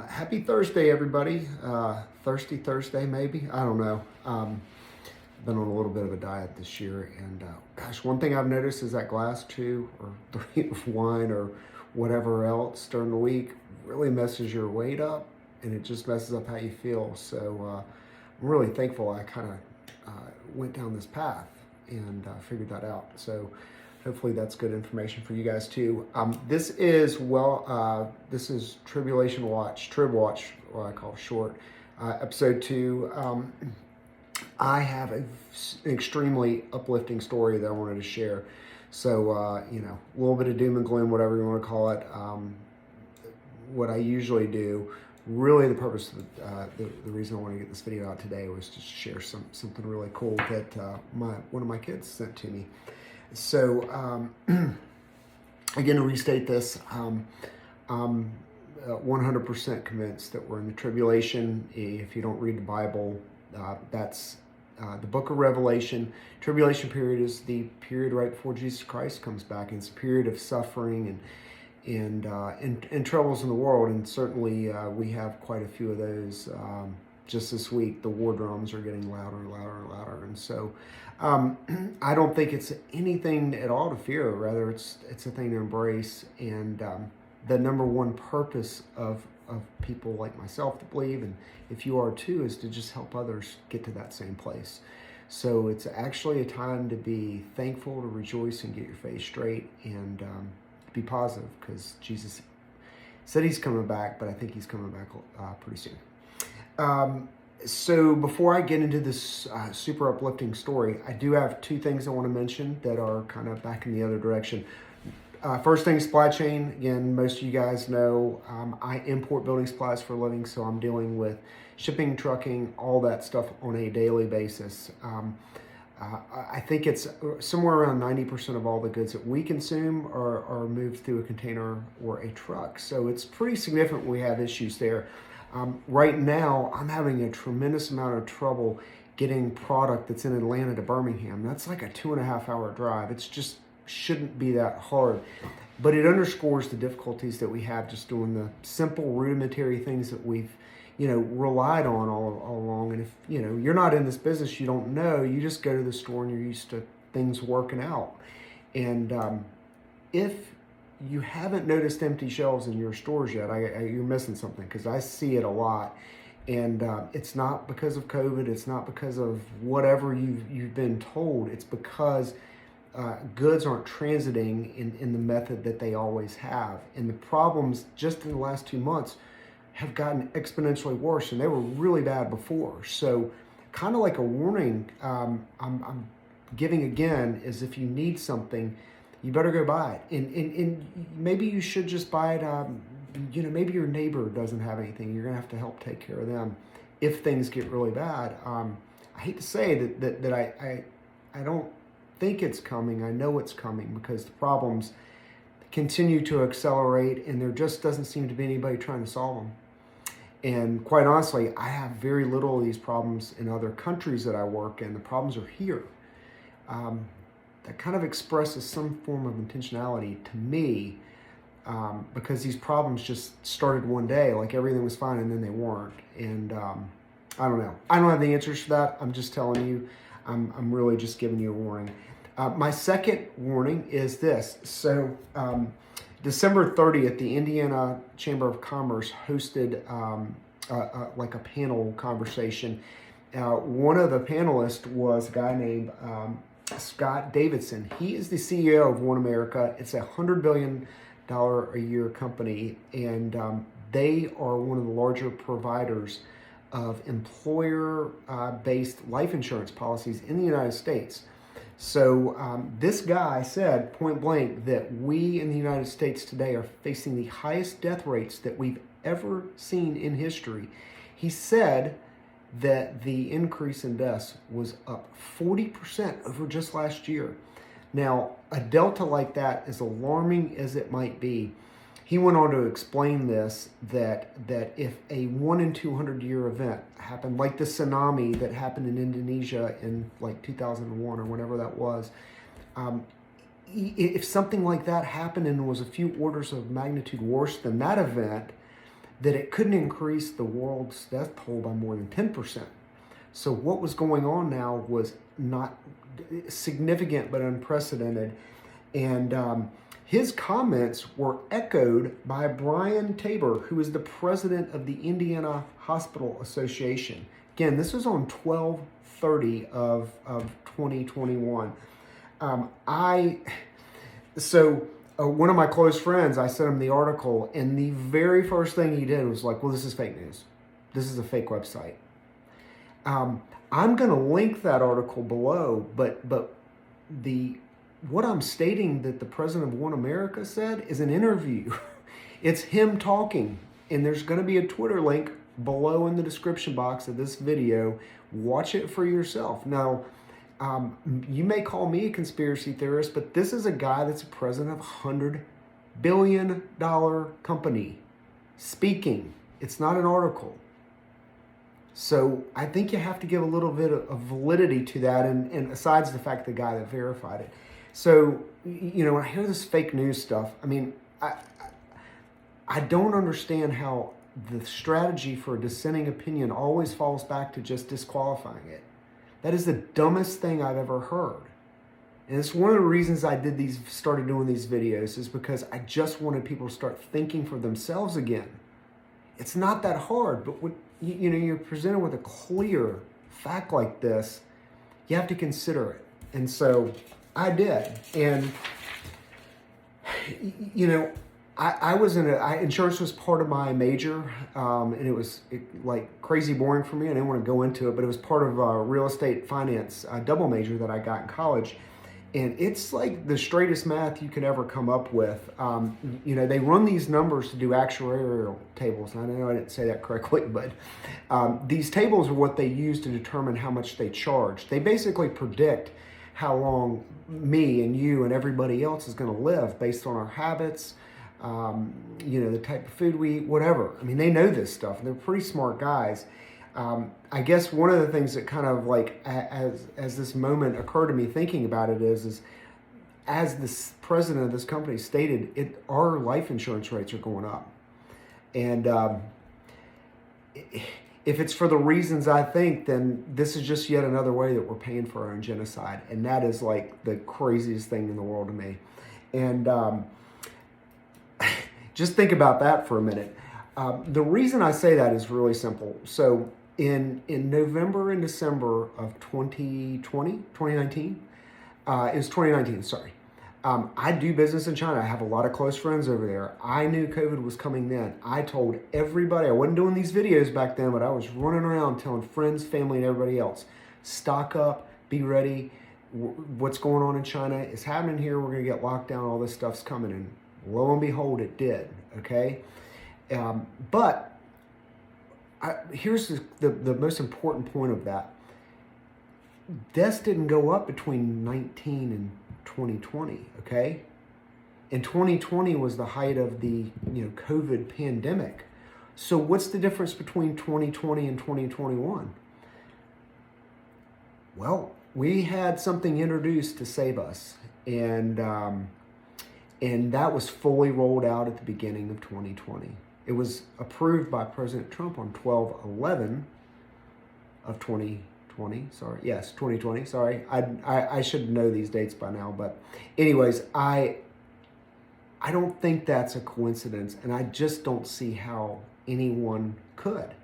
Happy Thursday, everybody. Thirsty Thursday, maybe. I don't know. Been on a little bit of a diet this year, and gosh, one thing I've noticed is that glass 2 or 3 of wine or whatever else during the week really messes your weight up, and it just messes up how you feel. So I'm really thankful I kind of went down this path and figured that out. So hopefully that's good information for you guys too. This is Tribulation Watch, Trib Watch, what I call short, episode 2. I have an extremely uplifting story that I wanted to share. So, a little bit of doom and gloom, whatever you want to call it. What I usually do, really the purpose of the reason I want to get this video out today was to share something really cool that one of my kids sent to me. So, again, to restate this, I'm 100% convinced that we're in the tribulation. If you don't read the Bible, that's the book of Revelation. Tribulation period is the period right before Jesus Christ comes back. And it's a period of suffering and troubles in the world. And certainly we have quite a few of those. Just this week, the war drums are getting louder and louder and louder. And so I don't think it's anything at all to fear. Rather, it's a thing to embrace. And the number one purpose of people like myself to believe, and if you are too, is to just help others get to that same place. So it's actually a time to be thankful, to rejoice, and get your face straight, and be positive, because Jesus said he's coming back, but I think he's coming back pretty soon. So before I get into this super uplifting story, I do have 2 things I want to mention that are kind of back in the other direction. First thing, supply chain. Again, most of you guys know I import building supplies for a living, so I'm dealing with shipping, trucking, all that stuff on a daily basis. I think it's somewhere around 90% of all the goods that we consume are moved through a container or a truck. So it's pretty significant we have issues there. Right now, I'm having a tremendous amount of trouble getting product that's in Atlanta to Birmingham. That's like a 2.5-hour drive. It's just shouldn't be that hard, but it underscores the difficulties that we have just doing the simple rudimentary things that we've relied on all along. And if you're not in this business, you don't know. You just go to the store and you're used to things working out. And if you haven't noticed empty shelves in your stores yet, you're missing something, because I see it a lot. And it's not because of COVID. It's not because of whatever you've been told. It's because goods aren't transiting in the method that they always have. And the problems just in the last 2 months have gotten exponentially worse, and they were really bad before. So kind of like a warning I'm giving again is, if you need something, you better go buy it. And maybe you should just buy it. Maybe your neighbor doesn't have anything. You're going to have to help take care of them if things get really bad. I hate to say that I don't think it's coming. I know it's coming, because the problems continue to accelerate, and there just doesn't seem to be anybody trying to solve them. And quite honestly, I have very little of these problems in other countries that I work in. The problems are here. That kind of expresses some form of intentionality to me, because these problems just started one day, like everything was fine, and then they weren't. And I don't know. I don't have the answers for that. I'm just telling you. I'm really just giving you a warning. My second warning is this. So December 30th, the Indiana Chamber of Commerce hosted like a panel conversation. One of the panelists was a guy named Scott Davidson. He is the CEO of OneAmerica. It's a $100 billion a year company, and they are one of the larger providers of employer-based life insurance policies in the United States. So this guy said point blank that we in the United States today are facing the highest death rates that we've ever seen in history. He said that the increase in deaths was up 40% over just last year. Now, a delta like that, as alarming as it might be, he went on to explain this, that if a 1 in 200 year event happened, like the tsunami that happened in Indonesia in like 2001 or whenever that was, if something like that happened and was a few orders of magnitude worse than that event, that it couldn't increase the world's death toll by more than 10%. So what was going on now was not significant but unprecedented. And his comments were echoed by Brian Tabor, who is the president of the Indiana Hospital Association. Again, this was on 12/30 of 2021. One of my close friends, I sent him the article, and the very first thing he did was like, well, this is fake news. This is a fake website. I'm going to link that article below, but what I'm stating that the president of OneAmerica said is an interview. It's him talking, and there's going to be a Twitter link below in the description box of this video. Watch it for yourself. Now, you may call me a conspiracy theorist, but this is a guy that's a president of a $100 billion company speaking. It's not an article. So I think you have to give a little bit of validity to that, and besides the fact the guy that verified it. So, when I hear this fake news stuff, I mean, I don't understand how the strategy for a dissenting opinion always falls back to just disqualifying it. That is the dumbest thing I've ever heard. And it's one of the reasons I started doing these videos, is because I just wanted people to start thinking for themselves again. It's not that hard, but when you're presented with a clear fact like this, you have to consider it. And so I did. And, insurance was part of my major, and it was like crazy boring for me. I didn't want to go into it, but it was part of a real estate finance double major that I got in college. And it's like the straightest math you could ever come up with. They run these numbers to do actuarial tables. And I know I didn't say that correctly, but these tables are what they use to determine how much they charge. They basically predict how long me and you and everybody else is going to live based on our habits, the type of food we eat, whatever. I mean, they know this stuff. They're pretty smart guys. I guess one of the things that kind of like, as this moment occurred to me thinking about it is as this president of this company stated, our life insurance rates are going up. And if it's for the reasons I think, then this is just yet another way that we're paying for our own genocide. And that is like the craziest thing in the world to me. And just think about that for a minute. The reason I say that is really simple. So in November and December of 2019, it was 2019, sorry. I do business in China. I have a lot of close friends over there. I knew COVID was coming then. I told everybody, I wasn't doing these videos back then, but I was running around telling friends, family, and everybody else, stock up, be ready. What's going on in China is happening here. We're going to get locked down. All this stuff's coming. And lo and behold, it did. Okay. But here's the most important point of that. Deaths didn't go up between 19 and 2020, okay? And 2020 was the height of the COVID pandemic. So what's the difference between 2020 and 2021? Well, we had something introduced to save us, and that was fully rolled out at the beginning of 2020. It was approved by President Trump on 12/11 of 2020. Sorry, yes, 2020. Sorry, I should know these dates by now. But anyways, I don't think that's a coincidence, and I just don't see how anyone could.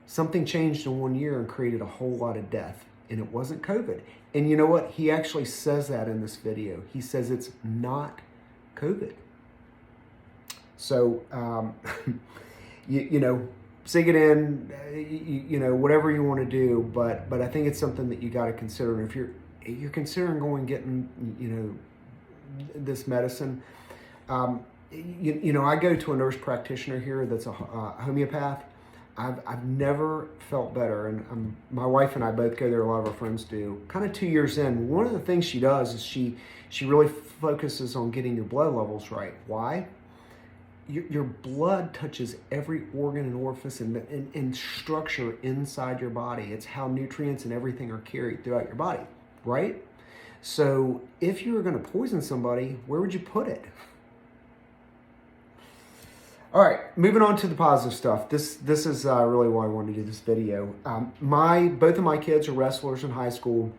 Something changed in 1 year and created a whole lot of death, and it wasn't COVID. And you know what? He actually says that in this video. He says it's not COVID. So, sink it in, whatever you want to do, but I think it's something that you got to consider. And if you're considering getting, this medicine, I go to a nurse practitioner here that's a homeopath. I've never felt better, and my wife and I both go there. A lot of our friends do. Kind of 2 years in, one of the things she does is she really focuses on getting your blood levels right. Why? Your blood touches every organ and orifice and structure inside your body. It's how nutrients and everything are carried throughout your body, right? So if you were going to poison somebody, where would you put it? All right, moving on to the positive stuff. This is really why I wanted to do this video. Both of my kids are wrestlers in high school.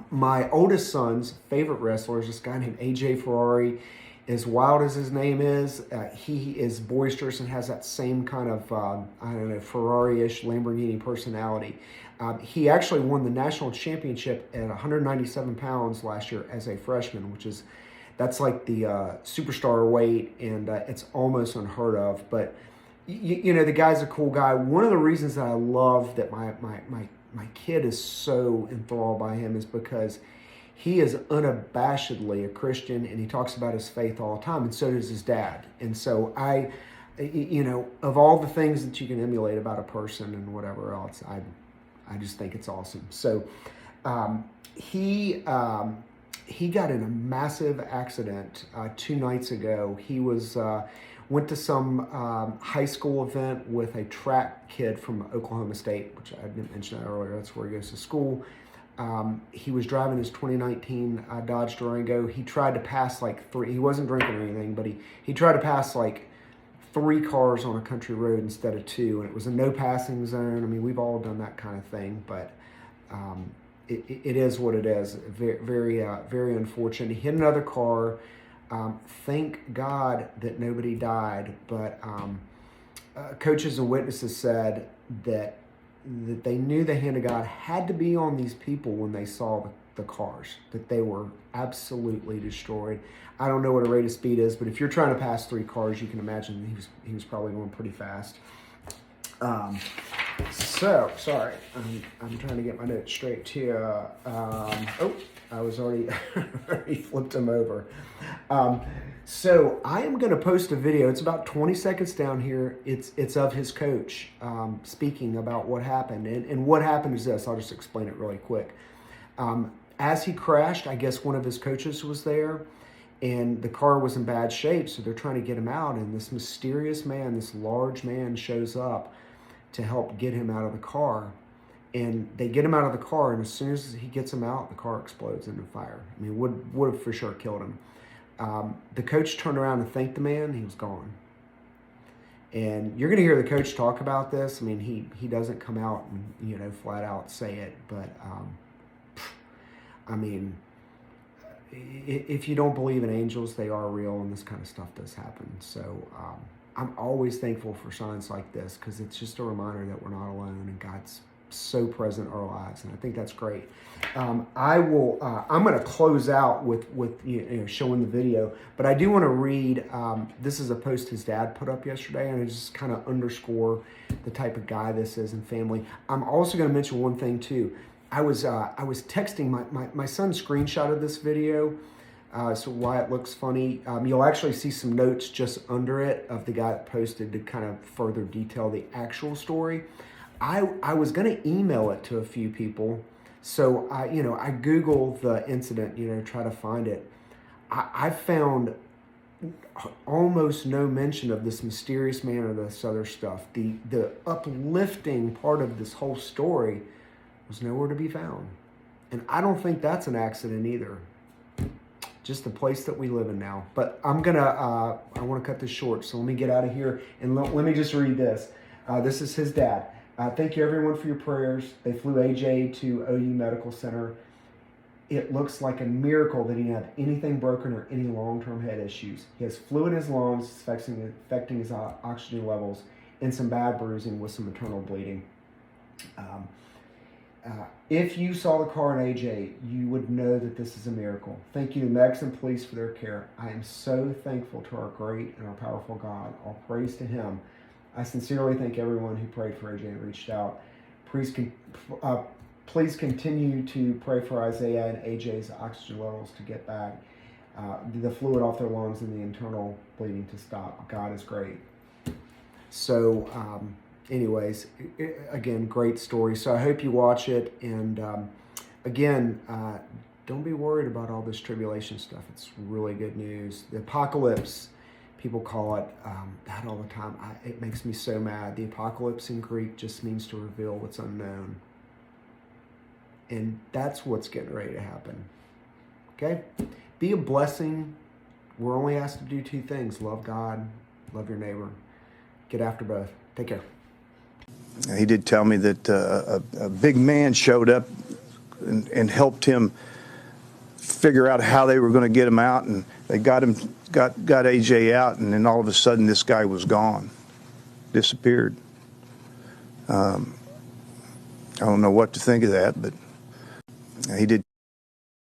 My oldest son's favorite wrestler is this guy named AJ Ferrari. As wild as his name is, he is boisterous and has that same kind of, Ferrari-ish Lamborghini personality. He actually won the national championship at 197 pounds last year as a freshman, that's like the superstar weight, and it's almost unheard of. But, the guy's a cool guy. One of the reasons that I love that my kid is so enthralled by him is because he is unabashedly a Christian, and he talks about his faith all the time, and so does his dad. And so of all the things that you can emulate about a person and whatever else, I just think it's awesome. So he got in a massive accident 2 nights ago. He went to some high school event with a track kid from Oklahoma State, which I didn't mention that earlier. That's where he goes to school. He was driving his 2019 Dodge Durango. He tried to pass he wasn't drinking or anything, but he tried to pass 3 cars on a country road instead of 2, and it was a no passing zone. I mean, we've all done that kind of thing, but it is what it is. Very, very unfortunate. He hit another car. Thank God that nobody died, but coaches and witnesses said that they knew the hand of God had to be on these people when they saw the cars, that they were absolutely destroyed. I don't know what a rate of speed is, but if you're trying to pass 3 cars, you can imagine he was probably going pretty fast. So, sorry, I'm trying to get my notes straight here. I was already flipped him over. So I am going to post a video. It's about 20 seconds down here. It's of his coach speaking about what happened. And what happened is this. I'll just explain it really quick. As he crashed, I guess one of his coaches was there, and the car was in bad shape, so they're trying to get him out. And this mysterious man, this large man, shows up to help get him out of the car. And they get him out of the car, and as soon as he gets him out, the car explodes into fire. I mean, would have for sure killed him. The coach turned around and thanked the man. He was gone. And you're going to hear the coach talk about this. I mean, he doesn't come out and, flat out say it. But, I mean, if you don't believe in angels, they are real, and this kind of stuff does happen. So I'm always thankful for signs like this, because it's just a reminder that we're not alone, and God's so present in our lives, and I think that's great. I'm going to close out with showing the video, but I do want to read. This is a post his dad put up yesterday, and I just kind of underscore the type of guy this is and family. I'm also going to mention one thing too. I was texting my son screenshotted this video. So why it looks funny. You'll actually see some notes just under it of the guy that posted to kind of further detail the actual story. I was going to email it to a few people. So I Googled the incident, try to find it. I found almost no mention of this mysterious man or this other stuff. The uplifting part of this whole story was nowhere to be found. And I don't think that's an accident either. Just the place that we live in now. But I want to cut this short, so let me get out of here and let me just read this. This is his dad. Thank you everyone for your prayers. They flew AJ to OU Medical Center. It looks like a miracle that he didn't have anything broken or any long-term head issues. He has fluid in his lungs, affecting his oxygen levels, and some bad bruising with some internal bleeding. If you saw the car in AJ, you would know that this is a miracle. Thank you to Megs and police for their care. I am so thankful to our great and our powerful God. All praise to him. I sincerely thank everyone who prayed for AJ and reached out. Please continue to pray for Isaiah and AJ's oxygen levels to get back, the fluid off their lungs and the internal bleeding to stop. God is great. So, anyways, again, great story. So I hope you watch it. And again, don't be worried about all this tribulation stuff. It's really good news. The apocalypse, people call it that all the time. It makes me so mad. The apocalypse in Greek just means to reveal what's unknown. And that's what's getting ready to happen. Okay? Be a blessing. We're only asked to do 2 things. Love God love your neighbor. Get after both. Take care. He did tell me that a big man showed up and helped him figure out how they were going to get him out, and they got AJ out, and then all of a sudden this guy was gone, disappeared. I don't know what to think of that, but he did.